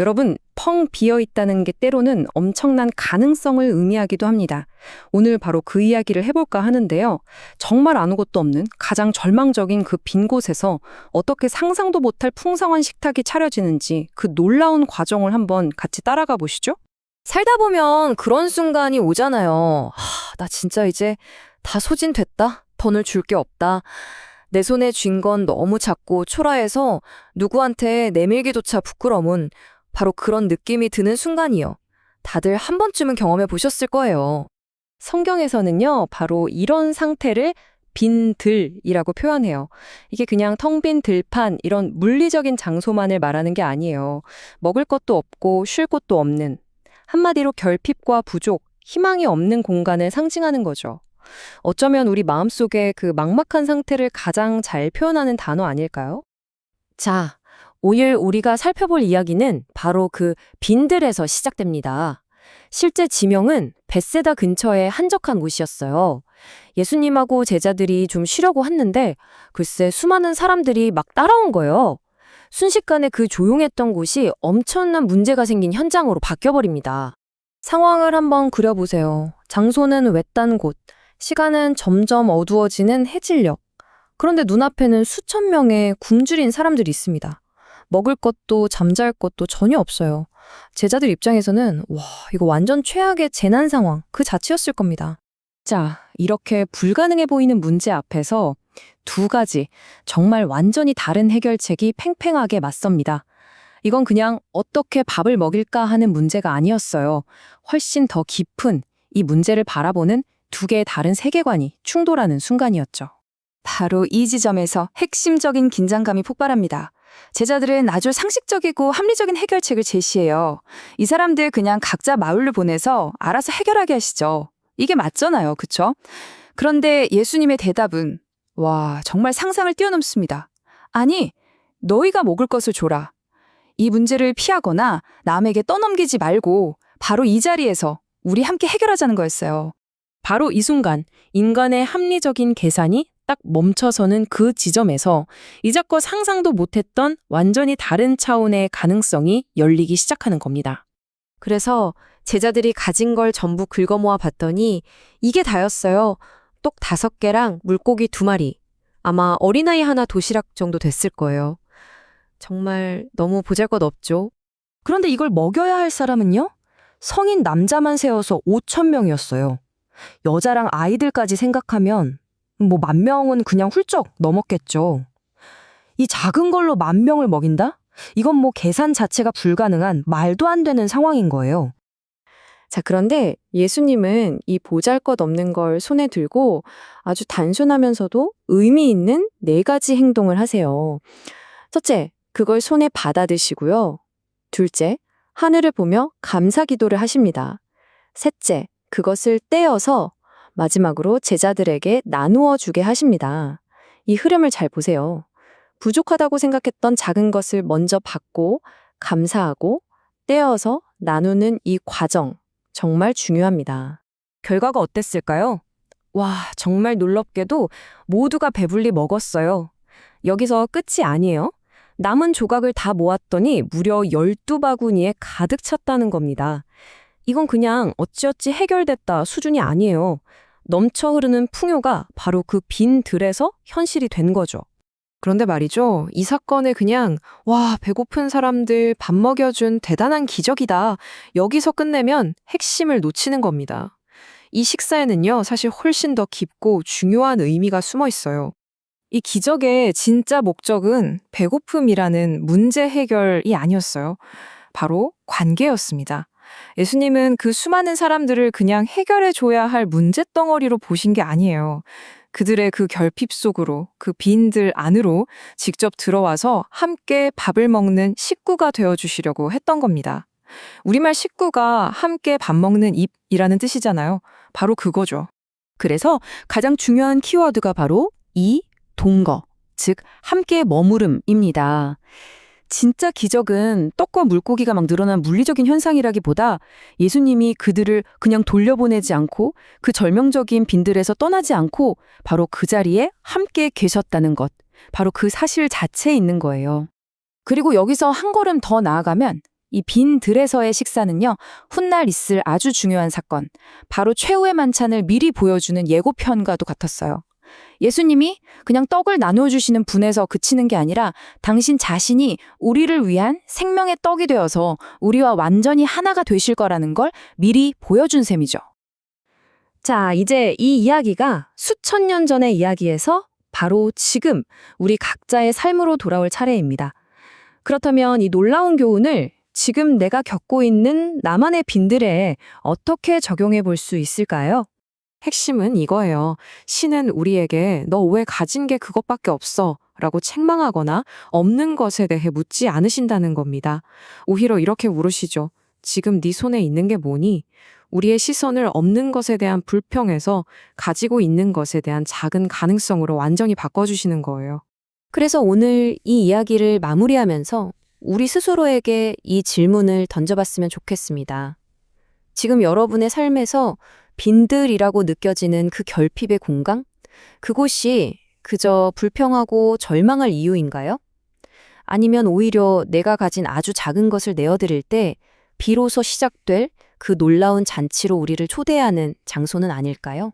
여러분, 펑 비어 있다는 게 때로는 엄청난 가능성을 의미하기도 합니다. 오늘 바로 그 이야기를 해볼까 하는데요. 정말 아무것도 없는 가장 절망적인 그 빈 곳에서 어떻게 상상도 못할 풍성한 식탁이 차려지는지 그 놀라운 과정을 한번 같이 따라가 보시죠. 살다 보면 그런 순간이 오잖아요. 나 진짜 이제 다 소진됐다. 더는 줄 게 없다. 내 손에 쥔 건 너무 작고 초라해서 누구한테 내밀기조차 부끄러운 바로 그런 느낌이 드는 순간이요. 다들 한 번쯤은 경험해 보셨을 거예요. 성경에서는요, 바로 이런 상태를 빈 들이라고 표현해요. 이게 그냥 텅 빈 들판, 이런 물리적인 장소만을 말하는 게 아니에요. 먹을 것도 없고 쉴 곳도 없는, 한마디로 결핍과 부족, 희망이 없는 공간을 상징하는 거죠. 어쩌면 우리 마음속에 그 막막한 상태를 가장 잘 표현하는 단어 아닐까요? 자, 오늘 우리가 살펴볼 이야기는 바로 그 빈들에서 시작됩니다. 실제 지명은 벳세다 근처의 한적한 곳이었어요. 예수님하고 제자들이 좀 쉬려고 했는데 글쎄 수많은 사람들이 막 따라온 거예요. 순식간에 그 조용했던 곳이 엄청난 문제가 생긴 현장으로 바뀌어버립니다. 상황을 한번 그려보세요. 장소는 외딴 곳, 시간은 점점 어두워지는 해질녘. 그런데 눈앞에는 수천 명의 굶주린 사람들이 있습니다. 먹을 것도 잠잘 것도 전혀 없어요. 제자들 입장에서는 와, 이거 완전 최악의 재난 상황 그 자체였을 겁니다. 자, 이렇게 불가능해 보이는 문제 앞에서 두 가지 정말 완전히 다른 해결책이 팽팽하게 맞섭니다. 이건 그냥 어떻게 밥을 먹일까 하는 문제가 아니었어요. 훨씬 더 깊은 이 문제를 바라보는 두 개의 다른 세계관이 충돌하는 순간이었죠. 바로 이 지점에서 핵심적인 긴장감이 폭발합니다. 제자들은 아주 상식적이고 합리적인 해결책을 제시해요. 이 사람들 그냥 각자 마을로 보내서 알아서 해결하게 하시죠. 이게 맞잖아요. 그쵸? 그런데 예수님의 대답은 와, 정말 상상을 뛰어넘습니다. 아니, 너희가 먹을 것을 줘라. 이 문제를 피하거나 남에게 떠넘기지 말고 바로 이 자리에서 우리 함께 해결하자는 거였어요. 바로 이 순간 인간의 합리적인 계산이 딱 멈춰서는 그 지점에서 이제껏 상상도 못했던 완전히 다른 차원의 가능성이 열리기 시작하는 겁니다. 그래서 제자들이 가진 걸 전부 긁어모아 봤더니 이게 다였어요. 떡 5개랑 물고기 2마리. 아마 어린아이 하나 도시락 정도 됐을 거예요. 정말 너무 보잘것없죠. 그런데 이걸 먹여야 할 사람은요? 성인 남자만 세워서 5천 명이었어요. 여자랑 아이들까지 생각하면 10,000명은 그냥 훌쩍 넘었겠죠. 이 작은 걸로 10,000명을 먹인다? 이건 계산 자체가 불가능한 말도 안 되는 상황인 거예요. 자, 그런데 예수님은 이 보잘것없는 걸 손에 들고 아주 단순하면서도 의미 있는 4가지 행동을 하세요. 첫째, 그걸 손에 받아 드시고요. 둘째, 하늘을 보며 감사 기도를 하십니다. 셋째, 그것을 떼어서 마지막으로 제자들에게 나누어 주게 하십니다. 이 흐름을 잘 보세요. 부족하다고 생각했던 작은 것을 먼저 받고 감사하고 떼어서 나누는 이 과정 정말 중요합니다. 결과가 어땠을까요? 와, 정말 놀랍게도 모두가 배불리 먹었어요. 여기서 끝이 아니에요. 남은 조각을 다 모았더니 무려 12바구니에 가득 찼다는 겁니다. 이건 그냥 어찌어찌 해결됐다 수준이 아니에요. 넘쳐 흐르는 풍요가 바로 그 빈 들에서 현실이 된 거죠. 그런데 말이죠. 이 사건을 그냥 와, 배고픈 사람들 밥 먹여준 대단한 기적이다. 여기서 끝내면 핵심을 놓치는 겁니다. 이 식사에는요, 사실 훨씬 더 깊고 중요한 의미가 숨어 있어요. 이 기적의 진짜 목적은 배고픔이라는 문제 해결이 아니었어요. 바로 관계였습니다. 예수님은 그 수많은 사람들을 그냥 해결해줘야 할 문제덩어리로 보신 게 아니에요. 그들의 그 결핍 속으로, 그 빈들 안으로 직접 들어와서 함께 밥을 먹는 식구가 되어주시려고 했던 겁니다. 우리말 식구가 함께 밥 먹는 입이라는 뜻이잖아요. 바로 그거죠. 그래서 가장 중요한 키워드가 바로 이 동거, 즉 함께 머무름입니다. 진짜 기적은 떡과 물고기가 막 늘어난 물리적인 현상이라기보다 예수님이 그들을 그냥 돌려보내지 않고 그 절명적인 빈들에서 떠나지 않고 바로 그 자리에 함께 계셨다는 것, 바로 그 사실 자체에 있는 거예요. 그리고 여기서 한 걸음 더 나아가면 이 빈 들에서의 식사는요, 훗날 있을 아주 중요한 사건, 바로 최후의 만찬을 미리 보여주는 예고편과도 같았어요. 예수님이 그냥 떡을 나누어주시는 분에서 그치는 게 아니라 당신 자신이 우리를 위한 생명의 떡이 되어서 우리와 완전히 하나가 되실 거라는 걸 미리 보여준 셈이죠. 자, 이제 이 이야기가 수천 년 전의 이야기에서 바로 지금 우리 각자의 삶으로 돌아올 차례입니다. 그렇다면 이 놀라운 교훈을 지금 내가 겪고 있는 나만의 빈들에 어떻게 적용해 볼 수 있을까요? 핵심은 이거예요. 신은 우리에게 너 왜 가진 게 그것밖에 없어? 라고 책망하거나 없는 것에 대해 묻지 않으신다는 겁니다. 오히려 이렇게 물으시죠. 지금 네 손에 있는 게 뭐니? 우리의 시선을 없는 것에 대한 불평에서 가지고 있는 것에 대한 작은 가능성으로 완전히 바꿔주시는 거예요. 그래서 오늘 이 이야기를 마무리하면서 우리 스스로에게 이 질문을 던져봤으면 좋겠습니다. 지금 여러분의 삶에서 빈들이라고 느껴지는 그 결핍의 공간? 그곳이 그저 불평하고 절망할 이유인가요? 아니면 오히려 내가 가진 아주 작은 것을 내어드릴 때 비로소 시작될 그 놀라운 잔치로 우리를 초대하는 장소는 아닐까요?